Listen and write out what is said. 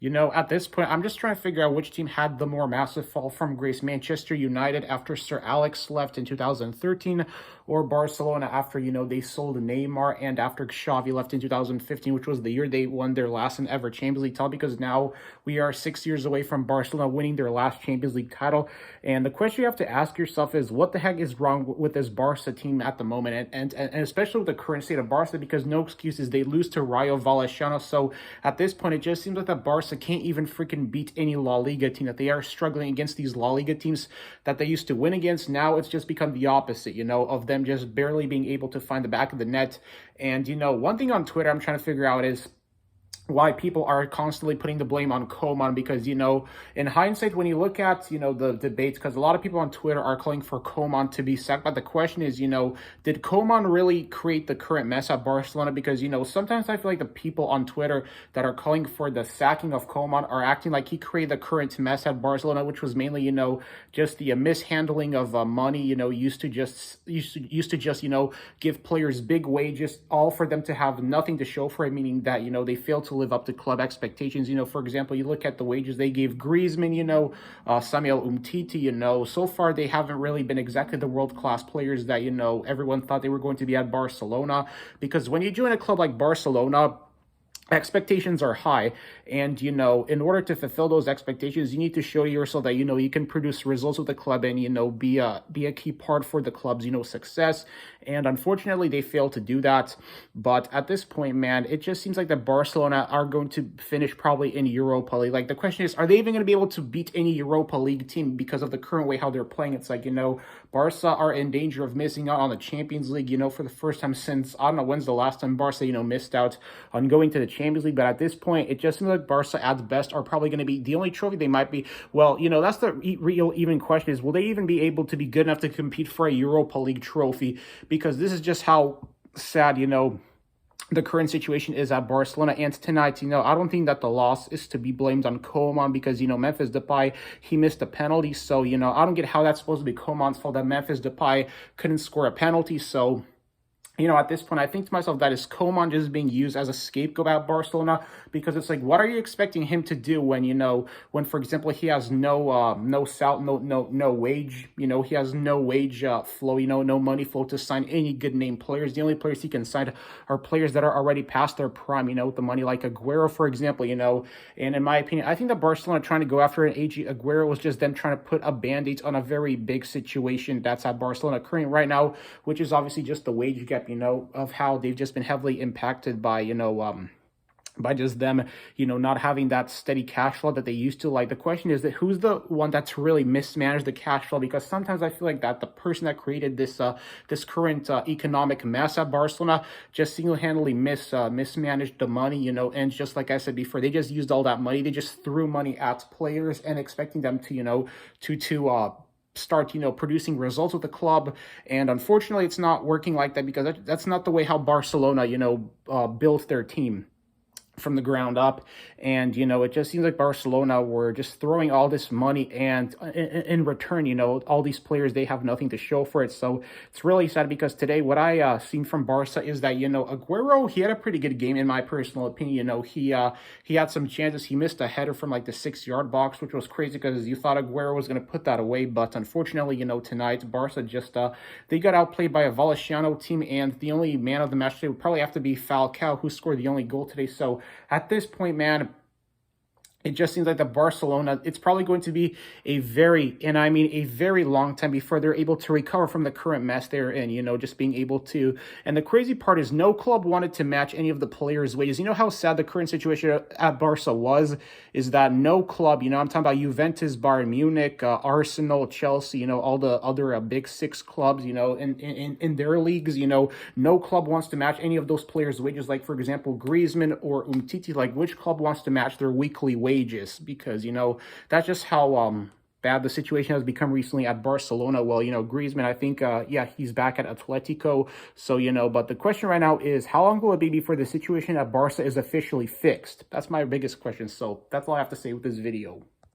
At this point, I'm just trying to figure out which team had the more massive fall from grace. Manchester United after Sir Alex left in 2013, or Barcelona after, they sold Neymar and after Xavi left in 2015, which was the year they won their last and ever Champions League title, because now we are 6 years away from Barcelona winning their last Champions League title. And the question you have to ask yourself is, what the heck is wrong with this Barca team at the moment? And especially with the current state of Barca, because no excuses, they lose to Rayo Vallecano. So at this point, it just seems like that Barca can't even freaking beat any La Liga team, that they are struggling against these La Liga teams that they used to win against. Now it's just become the opposite, of them just barely being able to find the back of the net. And, one thing on Twitter I'm trying to figure out is why people are constantly putting the blame on Koeman, because, in hindsight, when you look at, the debates, because a lot of people on Twitter are calling for Koeman to be sacked, but the question is, did Koeman really create the current mess at Barcelona? Because, sometimes I feel like the people on Twitter that are calling for the sacking of Koeman are acting like he created the current mess at Barcelona, which was mainly, just the mishandling of money, used to just, give players big wages, all for them to have nothing to show for it, meaning that, they failed to live up to club expectations. For example, you look at the wages they gave Griezmann, Samuel Umtiti, so far they haven't really been exactly the world-class players that, everyone thought they were going to be at Barcelona. Because when you join a club like Barcelona, expectations are high, and in order to fulfill those expectations, you need to show yourself that you can produce results with the club, and be a key part for the club's success. And unfortunately, they failed to do that. But at this point, man, it just seems like that Barcelona are going to finish probably in Europa League. Like, the question is, are they even going to be able to beat any Europa League team because of the current way how they're playing? It's like, Barca are in danger of missing out on the Champions League, for the first time since, I don't know when's the last time Barca, missed out on going to the Champions League. But at this point, it just seems like Barca at best are probably going to be the only trophy they might be. Well, that's the real even question, is will they even be able to be good enough to compete for a Europa League trophy? Because this is just how sad, the current situation is at Barcelona. And tonight, I don't think that the loss is to be blamed on Koeman, because, Memphis Depay, he missed a penalty. So, I don't get how that's supposed to be Koeman's fault that Memphis Depay couldn't score a penalty. So, at this point, I think to myself that is Koeman just being used as a scapegoat at Barcelona, because it's like, what are you expecting him to do when, when, for example, he has no wage, he has no wage flow, no money flow to sign any good name players. The only players he can sign are players that are already past their prime, with the money, like Aguero, for example, and in my opinion, I think that Barcelona trying to go after an AG Aguero was just them trying to put a band-aid on a very big situation that's at Barcelona currently right now, which is obviously just the wage gap, of how they've just been heavily impacted by, by just them, not having that steady cash flow that they used to. Like, the question is that who's the one that's really mismanaged the cash flow? Because sometimes I feel like that the person that created this current economic mess at Barcelona just single-handedly mismanaged the money, and just like I said before, they just used all that money. They just threw money at players and expecting them to, start, producing results with the club. And unfortunately, it's not working like that, because that's not the way how Barcelona, built their team from the ground up. And, it just seems like Barcelona were just throwing all this money, and in return, all these players, they have nothing to show for it. So it's really sad, because today what I seen from Barca is that, Aguero, he had a pretty good game in my personal opinion. He had some chances. He missed a header from like the 6-yard box, which was crazy, because you thought Aguero was going to put that away. But unfortunately, tonight, Barca just, they got outplayed by a Valenciano team, and the only man of the match today would probably have to be Falcao, who scored the only goal today. So at this point, man, it just seems like the Barcelona, it's probably going to be a very, and I mean a very long time before they're able to recover from the current mess they're in, just being able to. And the crazy part is no club wanted to match any of the players' wages. You know how sad the current situation at Barca was? Is that no club, I'm talking about Juventus, Bayern Munich, Arsenal, Chelsea, all the other big six clubs, in their leagues, no club wants to match any of those players' wages. Like, for example, Griezmann or Umtiti, like, which club wants to match their weekly wages? Because, that's just how bad the situation has become recently at Barcelona. Well, Griezmann, I think, yeah, he's back at Atletico. So, but the question right now is, how long will it be before the situation at Barca is officially fixed? That's my biggest question. So that's all I have to say with this video.